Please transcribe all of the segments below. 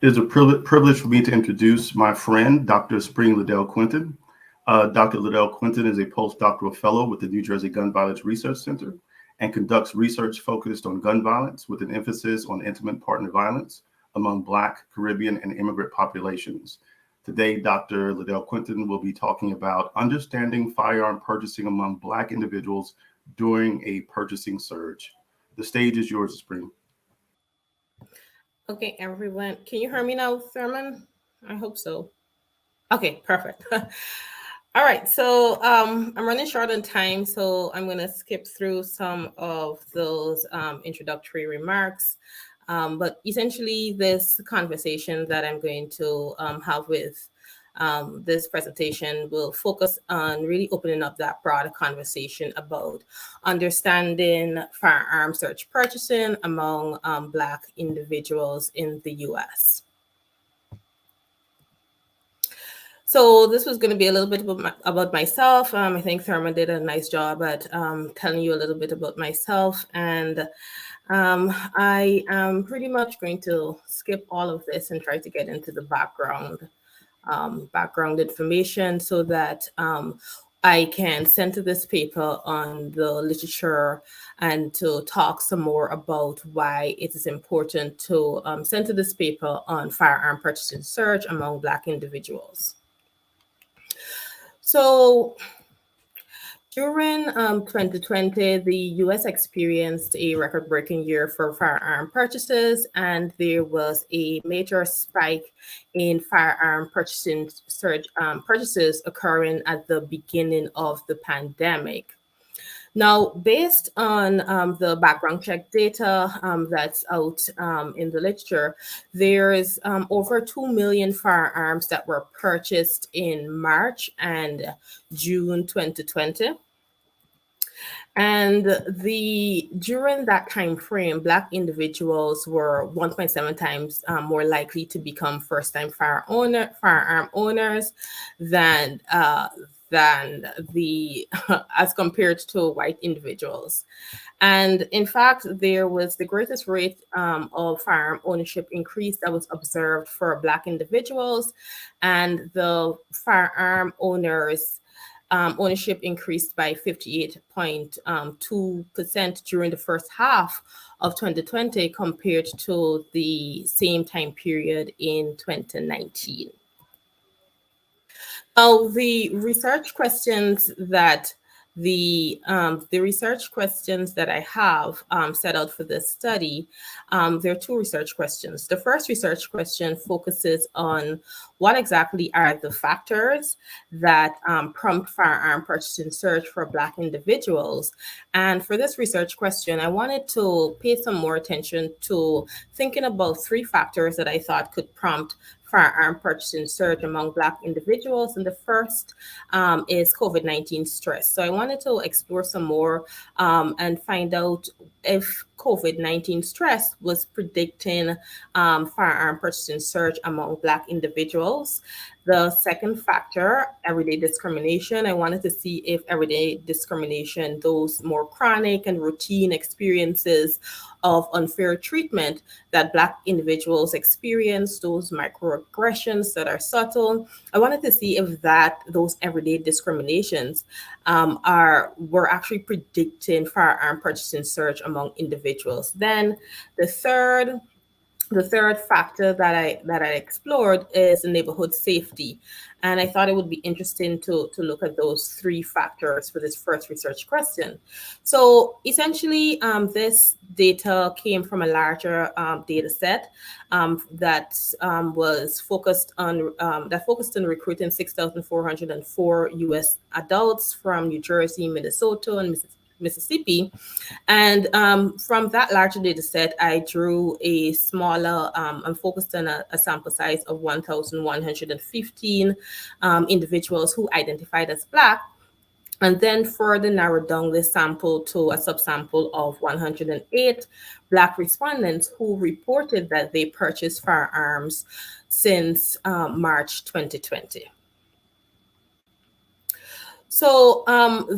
It is a privilege for me to introduce my friend, Dr. Esprene Liddell Quintyn. Dr. Liddell Quintyn is a postdoctoral fellow with the New Jersey Gun Violence Research Center and conducts research focused on gun violence with an emphasis on intimate partner violence among Black, Caribbean, and immigrant populations. Today, Dr. Liddell Quintyn will be talking about understanding firearm purchasing among Black individuals during a purchasing surge. The stage is yours, Esprene. Okay, everyone. Can you hear me now, Thurman? I hope so. Okay, perfect. All right, so I'm running short on time, so I'm going to skip through some of those introductory remarks. But essentially, this conversation that I'm going to have with this presentation will focus on really opening up that broader conversation about understanding firearm search purchasing among Black individuals in the U.S. So this was going to be a little bit about myself. I think Thurman did a nice job at telling you a little bit about myself. And I am pretty much going to skip all of this and try to get into the background information so that I can center this paper on the literature and to talk some more about why it is important to center this paper on firearm purchase and search among Black individuals. So during 2020, the U.S. experienced a record-breaking year for firearm purchases, and there was a major spike in firearm purchases occurring at the beginning of the pandemic. Now, based on the background check data that's out in the literature, there's over 2 million firearms that were purchased in March and June 2020. And during that time frame, Black individuals were 1.7 times more likely to become first-time firearm owners than as compared to white individuals. And in fact, there was the greatest rate of firearm ownership increase that was observed for Black individuals, and the firearm owners ownership increased by 58.2% during the first half of 2020 compared to the same time period in 2019. Now, the research questions that I have set out for this study, there are two research questions. The first research question focuses on what exactly are the factors that prompt firearm purchase and search for Black individuals. And for this research question, I wanted to pay some more attention to thinking about three factors that I thought could prompt firearm purchase and search among Black individuals. And the first is COVID-19 stress. So I wanted to explore some more and find out if COVID-19 stress was predicting firearm purchase and search among Black individuals. The second factor, everyday discrimination. I wanted to see if everyday discrimination, those more chronic and routine experiences of unfair treatment that Black individuals experience, those microaggressions that are subtle. I wanted to see if those everyday discriminations were actually predicting firearm purchase and search among individuals. Then the third factor that I explored is neighborhood safety. And I thought it would be interesting to look at those three factors for this first research question. So essentially, this data came from a larger data set that was focused on recruiting 6,404 U.S. adults from New Jersey, Minnesota, and Mississippi. And from that larger data set, I drew a smaller and focused on a sample size of 1,115 individuals who identified as Black, and then further narrowed down this sample to a subsample of 108 Black respondents who reported that they purchased firearms since March 2020. So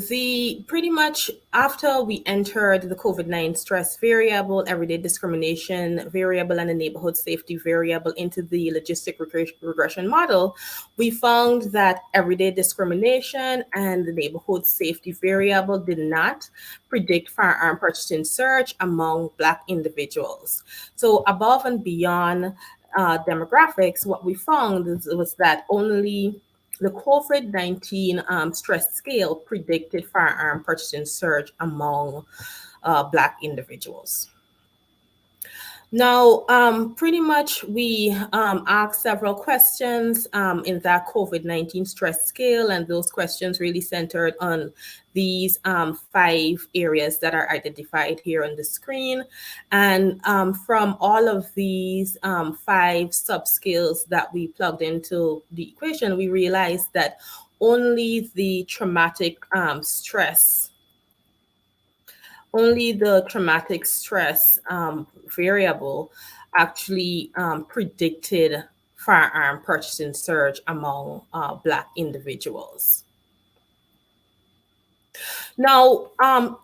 the pretty much after we entered the COVID-19 stress variable, everyday discrimination variable, and the neighborhood safety variable into the logistic regression model, we found that everyday discrimination and the neighborhood safety variable did not predict firearm purchasing surge among Black individuals. So above and beyond demographics, what we found was that only the COVID-19 stress scale predicted firearm purchasing surge among Black individuals. Now, pretty much we asked several questions in that COVID-19 stress scale, and those questions really centered on these 5 areas that are identified here on the screen. And from all of these 5 subscales that we plugged into the equation, we realized that only the traumatic stress variable actually predicted firearm purchasing surge among Black individuals. Now,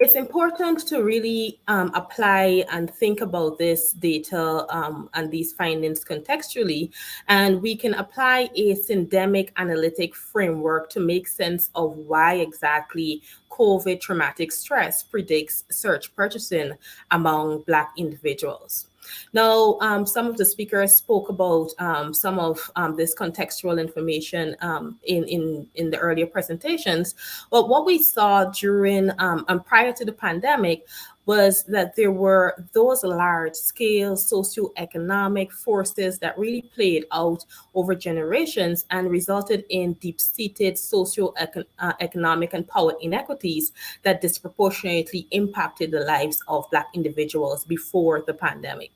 it's important to really apply and think about this data and these findings contextually, and we can apply a syndemic analytic framework to make sense of why exactly COVID traumatic stress predicts surge purchasing among Black individuals. Now, some of the speakers spoke about some of this contextual information in the earlier presentations. But what we saw during and prior to the pandemic was that there were those large-scale socioeconomic forces that really played out over generations and resulted in deep-seated socioeconomic and power inequities that disproportionately impacted the lives of Black individuals before the pandemic.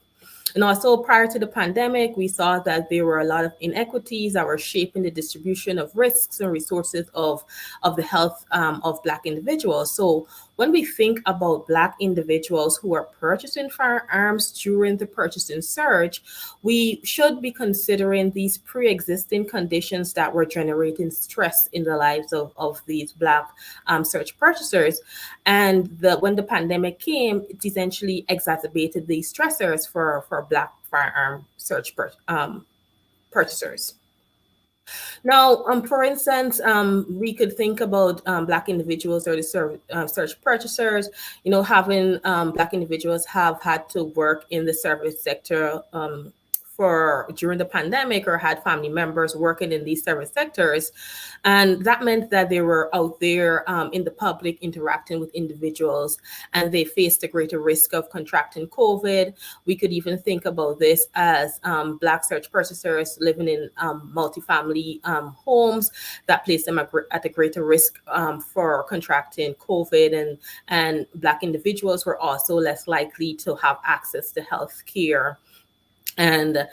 And also prior to the pandemic, we saw that there were a lot of inequities that were shaping the distribution of risks and resources of the health of Black individuals. So when we think about Black individuals who are purchasing firearms during the purchasing surge, we should be considering these pre-existing conditions that were generating stress in the lives of these Black surge purchasers. And when the pandemic came, it essentially exacerbated these stressors for Black firearm surge purchasers. Now, for instance, we could think about Black individuals or the surge purchasers, having Black individuals have had to work in the service sector during the pandemic or had family members working in these service sectors. And that meant that they were out there in the public interacting with individuals, and they faced a greater risk of contracting COVID. We could even think about this as Black surge purchasers living in multifamily homes that place them at a greater risk for contracting COVID, and Black individuals were also less likely to have access to health care. And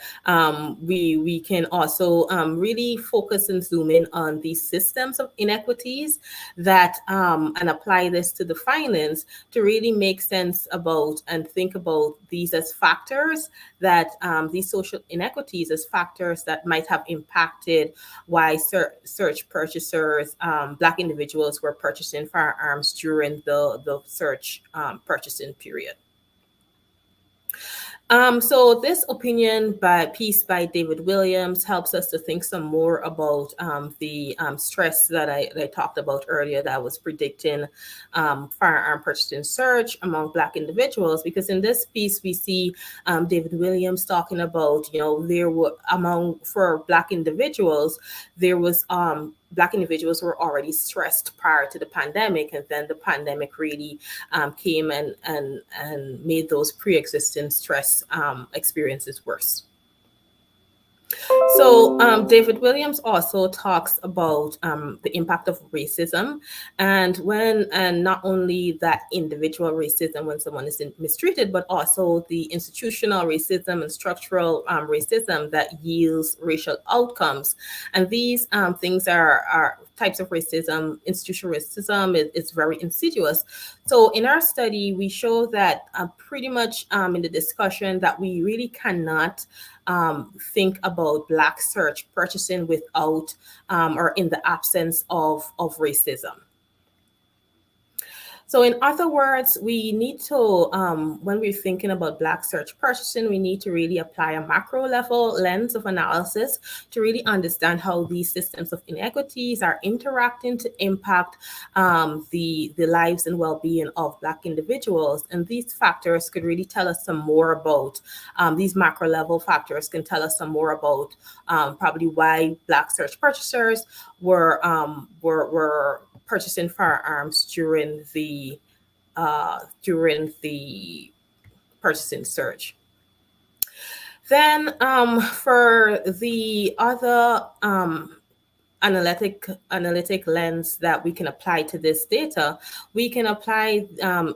we can also really focus and zoom in on these systems of inequities that and apply this to the findings to really make sense about and think about these as factors that these social inequities as factors that might have impacted why surge purchasers, Black individuals, were purchasing firearms during the surge purchasing period. So this opinion piece by David Williams helps us to think some more about the stress that I talked about earlier that was predicting firearm purchasing surge among Black individuals, because in this piece we see David Williams talking about, for Black individuals, there was Black individuals were already stressed prior to the pandemic, and then the pandemic really came and made those pre-existing stress experiences worse. So David Williams also talks about the impact of racism, and not only that individual racism when someone is mistreated, but also the institutional racism and structural racism that yields racial outcomes. And these things are types of racism. Institutional racism is very insidious. So in our study, we show that pretty much in the discussion that we really cannot think about Black surge purchasing without or in the absence of racism. So in other words, we need to, when we're thinking about Black search purchasing, we need to really apply a macro level lens of analysis to really understand how these systems of inequities are interacting to impact the lives and well-being of Black individuals. And these factors could really tell us some more about, these macro level factors can tell us some more about probably why Black search purchasers were purchasing firearms during the purchasing surge. Then for the other analytic lens that we can apply to this data, we can apply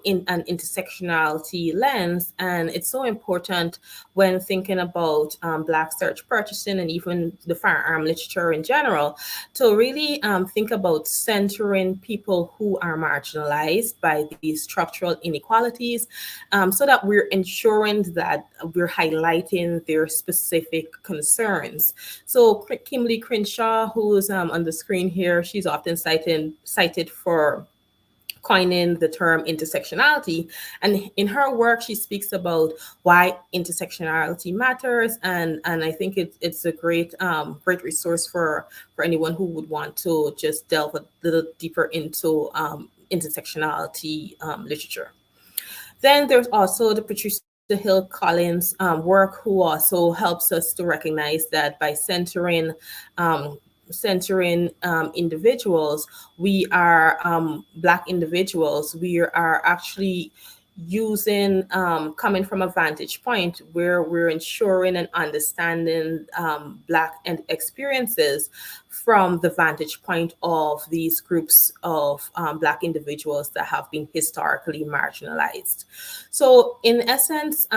in an intersectionality lens. And it's so important when thinking about Black search purchasing and even the firearm literature in general, to really think about centering people who are marginalized by these structural inequalities, so that we're ensuring that we're highlighting their specific concerns. So Kimberly Crenshaw, who's on the screen here, she's often cited for coining the term intersectionality. And in her work, she speaks about why intersectionality matters. And I think it's a great resource for anyone who would want to just delve a little deeper into intersectionality literature. Then there's also the Patricia Hill Collins work, who also helps us to recognize that by centering individuals, we are Black individuals, we are actually using coming from a vantage point where we're ensuring and understanding Black experiences from the vantage point of these groups of Black individuals that have been historically marginalized. So in essence,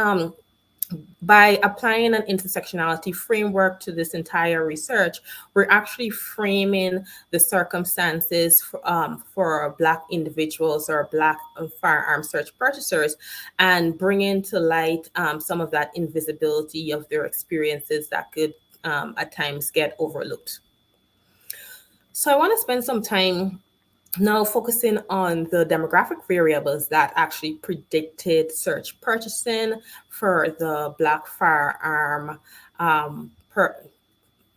by applying an intersectionality framework to this entire research, we're actually framing the circumstances for Black individuals or Black firearm search purchasers, and bringing to light some of that invisibility of their experiences that could at times get overlooked. So I want to spend some time now focusing on the demographic variables that actually predicted search purchasing for the Black firearm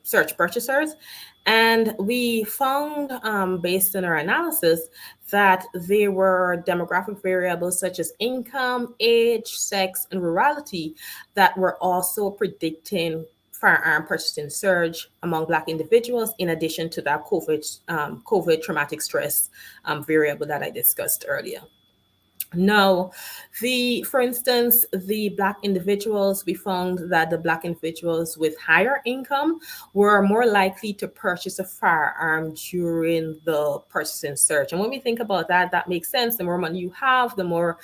search purchasers. And we found, based on our analysis, that there were demographic variables such as income, age, sex, and rurality that were also predicting firearm purchasing surge among Black individuals, in addition to that COVID traumatic stress variable that I discussed earlier. Now, for instance, the Black individuals, we found that the Black individuals with higher income were more likely to purchase a firearm during the purchasing surge. And when we think about that, that makes sense. The more money you have, the more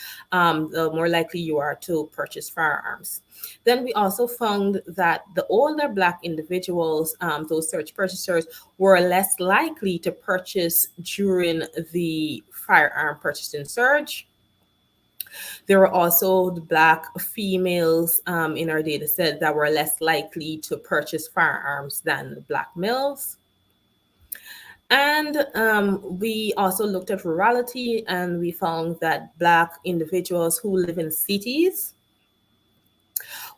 likely you are to purchase firearms. Then we also found that the older Black individuals, those search purchasers, were less likely to purchase during the firearm purchasing surge. There were also the Black females in our data set that were less likely to purchase firearms than the Black males. And we also looked at rurality, and we found that Black individuals who live in cities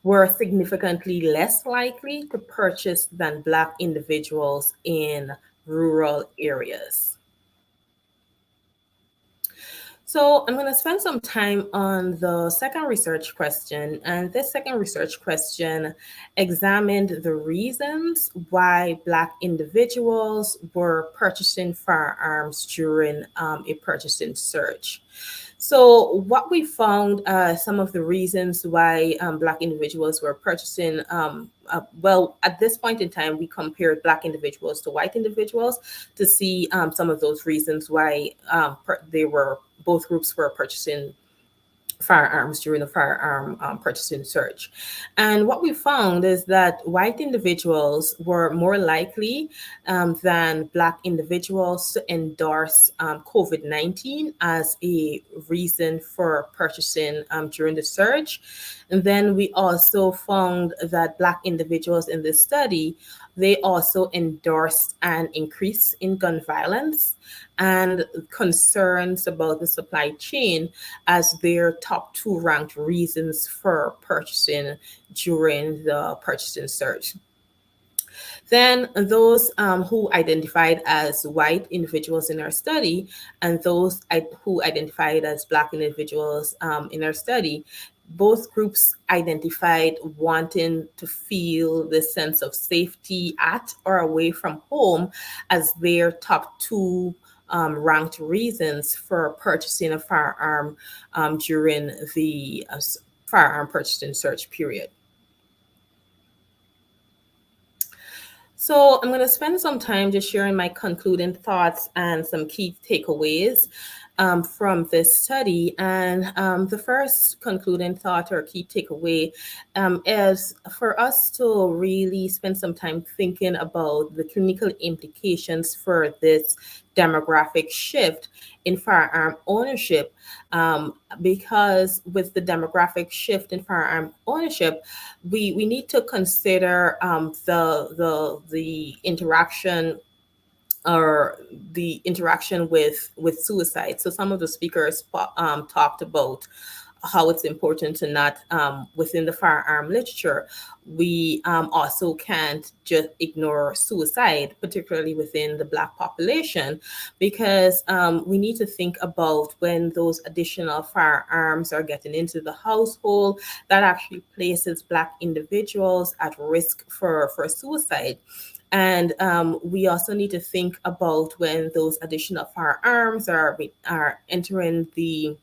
were significantly less likely to purchase than Black individuals in rural areas. So I'm going to spend some time on the second research question. And this second research question examined the reasons why Black individuals were purchasing firearms during a purchasing surge. So what we found, some of the reasons why Black individuals were purchasing, well, at this point in time, we compared Black individuals to white individuals to see some of those reasons why both groups were purchasing firearms during the firearm purchasing surge. And what we found is that white individuals were more likely than Black individuals to endorse COVID-19 as a reason for purchasing during the surge. And then we also found that Black individuals in this study, they also endorsed an increase in gun violence and concerns about the supply chain as their top two ranked reasons for purchasing during the purchasing surge. Then those who identified as white individuals in our study and those who identified as Black individuals in our study, both groups identified wanting to feel this sense of safety at or away from home as their top two ranked reasons for purchasing a firearm during the firearm purchasing search period. So I'm going to spend some time just sharing my concluding thoughts and some key takeaways from this study. And the first concluding thought or key takeaway is for us to really spend some time thinking about the clinical implications for this demographic shift in firearm ownership, because with the demographic shift in firearm ownership, we need to consider the interaction or the interaction with suicide. So some of the speakers talked about how it's important to not, within the firearm literature, we also can't just ignore suicide, particularly within the Black population, because we need to think about when those additional firearms are getting into the household, that actually places Black individuals at risk for suicide. And we also need to think about when those additional firearms are entering the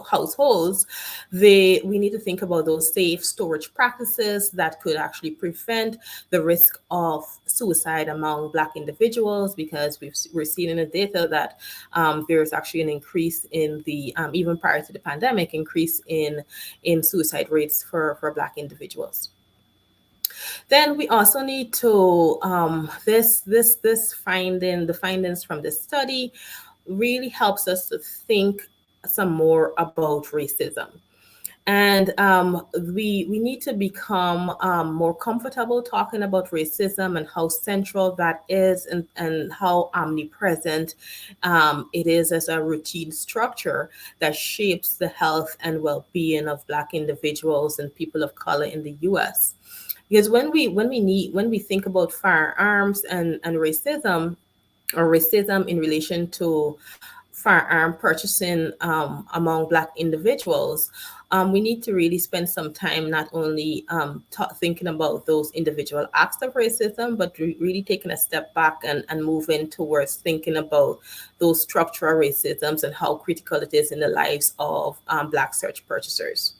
households, we need to think about those safe storage practices that could actually prevent the risk of suicide among Black individuals, because we're seeing in the data that there's actually an increase in the even prior to the pandemic, increase in suicide rates for Black individuals. Then we also need to the findings from this study really helps us to think some more about racism. And we need to become more comfortable talking about racism and how central that is, and how omnipresent it is as a routine structure that shapes the health and well-being of Black individuals and people of color in the U.S. Because when we think about firearms and racism, or racism in relation to firearm purchasing among Black individuals, we need to really spend some time not only thinking about those individual acts of racism, but really taking a step back and moving towards thinking about those structural racisms and how critical it is in the lives of Black search purchasers.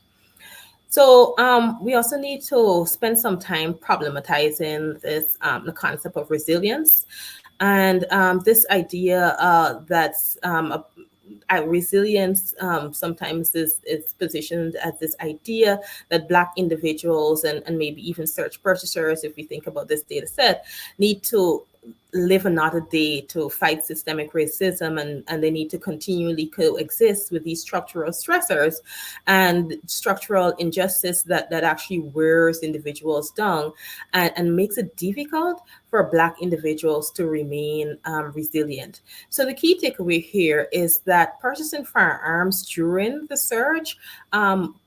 So we also need to spend some time problematizing this the concept of resilience, and this idea that resilience sometimes is positioned as this idea that Black individuals and maybe even search purchasers, if we think about this data set, need to live another day to fight systemic racism, and they need to continually coexist with these structural stressors and structural injustice that actually wears individuals down and makes it difficult for Black individuals to remain resilient. So the key takeaway here is that purchasing firearms during the surge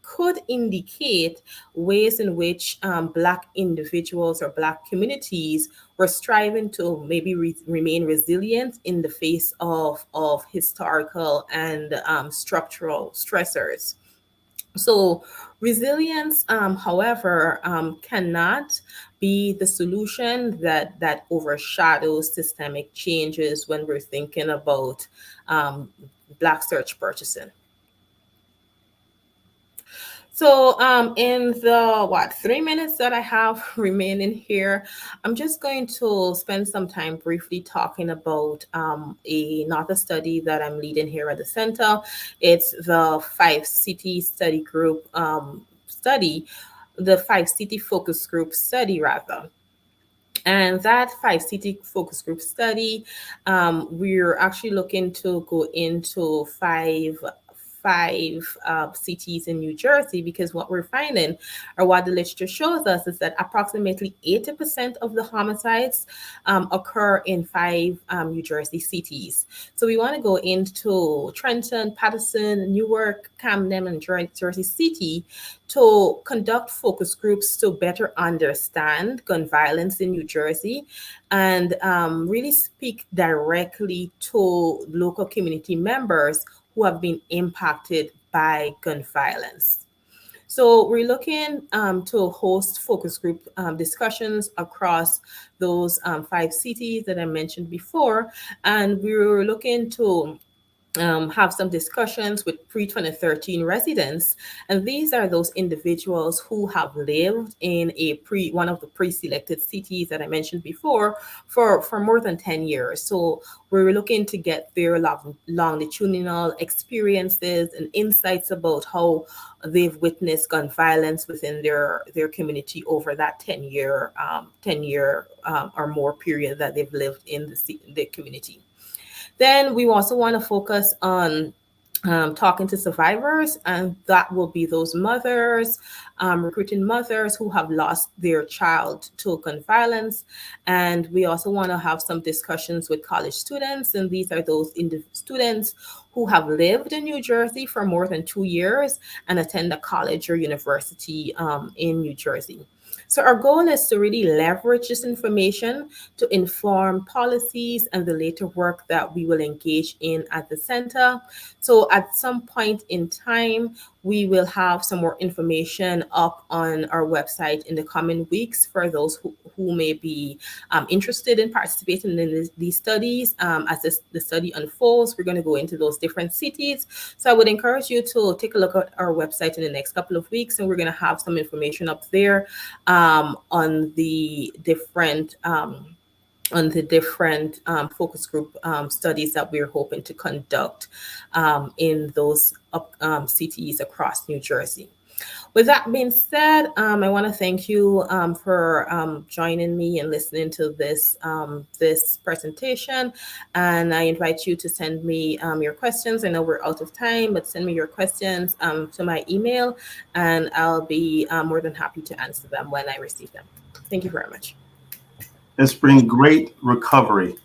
could indicate ways in which Black individuals or Black communities were striving to maybe remain resilient in the face of historical and structural stressors. So resilience, however, cannot be the solution that overshadows systemic changes when we're thinking about Black search purchasing. So in the 3 minutes that I have remaining here, I'm just going to spend some time briefly talking about another study that I'm leading here at the center. It's the 5-city study group study, the 5-city focus group study rather. And that 5-city focus group study, we're actually looking to go into five 5 cities in New Jersey, because what we're finding, or what the literature shows us, is that approximately 80% of the homicides occur in 5 New Jersey cities. So we want to go into Trenton, Patterson, Newark, Camden, and Jersey City to conduct focus groups to better understand gun violence in New Jersey, and really speak directly to local community members who have been impacted by gun violence. So we're looking to host focus group discussions across those 5 cities that I mentioned before, and we were looking to have some discussions with pre-2013 residents, and these are those individuals who have lived in one of the pre-selected cities that I mentioned before for more than 10 years. So we're looking to get their longitudinal experiences and insights about how they've witnessed gun violence within their community over that 10-year or more period that they've lived in the community. Then we also want to focus on talking to survivors, and that will be those mothers, recruiting mothers who have lost their child to gun violence. And we also want to have some discussions with college students, and these are those students who have lived in New Jersey for more than 2 years and attend a college or university in New Jersey. So our goal is to really leverage this information to inform policies and the later work that we will engage in at the center. So at some point in time, we will have some more information up on our website in the coming weeks for those who may be interested in participating in these studies. As the study unfolds, we're going to go into those different cities. So I would encourage you to take a look at our website in the next couple of weeks, and we're going to have some information up there on the different focus group studies that we're hoping to conduct in those cities across New Jersey. With that being said, I want to thank you for joining me and listening to this presentation. And I invite you to send me your questions. I know we're out of time, but send me your questions to my email, and I'll be more than happy to answer them when I receive them. Thank you very much. Esprene, great recovery.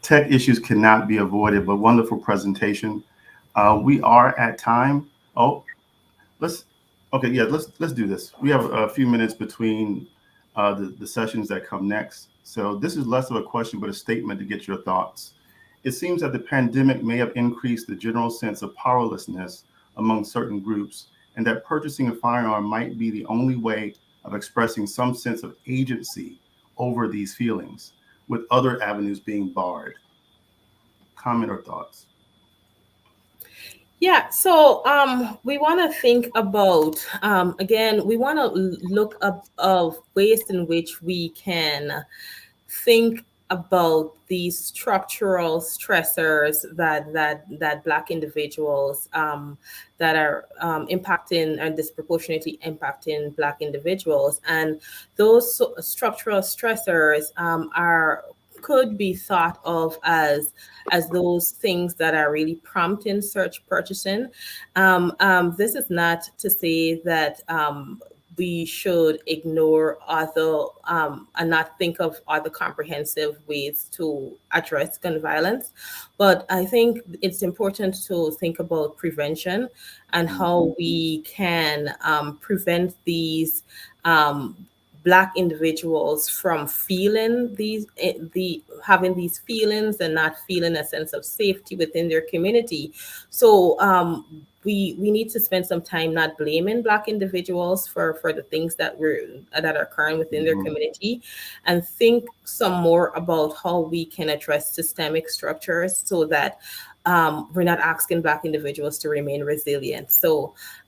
Tech issues cannot be avoided, but wonderful presentation. We are at time. Let's do this. We have a few minutes between the sessions that come next. So this is less of a question, but a statement to get your thoughts. It seems that the pandemic may have increased the general sense of powerlessness among certain groups, and that purchasing a firearm might be the only way of expressing some sense of agency over these feelings, with other avenues being barred. Comment or thoughts? Yeah, so we want to think about, again, we want to look up of ways in which we can think about these structural stressors that Black individuals that are impacting and disproportionately impacting Black individuals. And those structural stressors could be thought of as those things that are really prompting search purchasing. This is not to say that we should ignore other and not think of other comprehensive ways to address gun violence. But I think it's important to think about prevention and how we can prevent these Black individuals from feeling having these feelings and not feeling a sense of safety within their community. So we need to spend some time not blaming Black individuals for the things that are occurring within their community, and think some more about how we can address systemic structures so that we're not asking Black individuals to remain resilient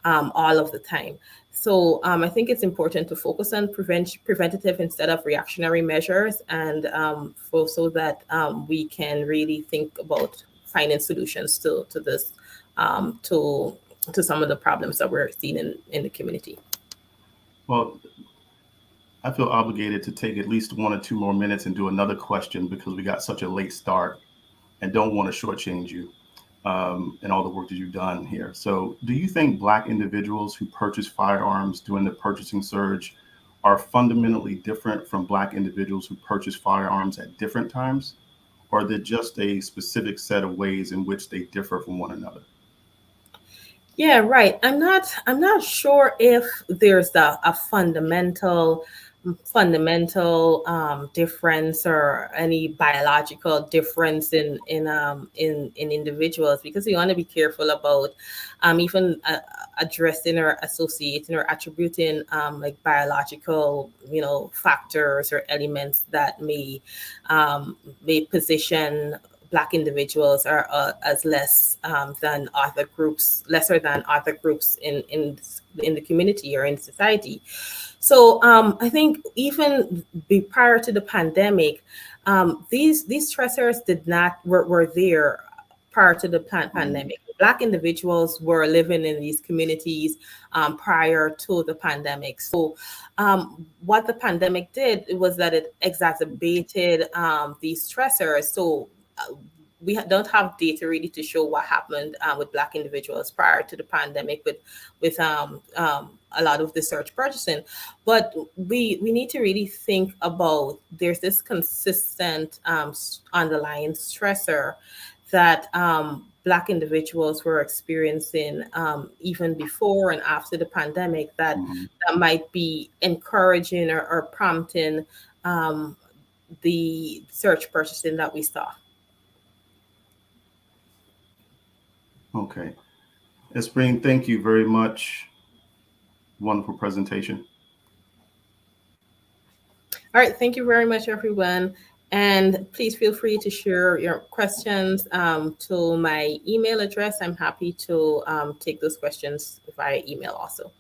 all of the time. So I think it's important to focus on preventative instead of reactionary measures, and so that we can really think about finding solutions to this, to some of the problems that we're seeing in the community. Well, I feel obligated to take at least 1 or 2 more minutes and do another question because we got such a late start and don't want to shortchange you. and all the work that you've done here. So do you think Black individuals who purchase firearms during the purchasing surge are fundamentally different from Black individuals who purchase firearms at different times? Or are there just a specific set of ways in which they differ from one another? Yeah, right. I'm not sure if there's a fundamental difference or any biological difference in individuals, because we want to be careful about even addressing or associating or attributing like biological factors or elements that may position Black individuals are as less than other groups, lesser than other groups in the community or in society. So I think even prior to the pandemic, these stressors were there prior to the pandemic. Black individuals were living in these communities prior to the pandemic. So what the pandemic did was that it exacerbated these stressors. So we don't have data really to show what happened with Black individuals prior to the pandemic with a lot of the surge purchasing, but we need to really think about there's this consistent underlying stressor that Black individuals were experiencing even before and after the pandemic that might be encouraging or prompting the surge purchasing that we saw. Okay. Esprene, thank you very much. Wonderful presentation. All right. Thank you very much, everyone. And please feel free to share your questions to my email address. I'm happy to take those questions via email also.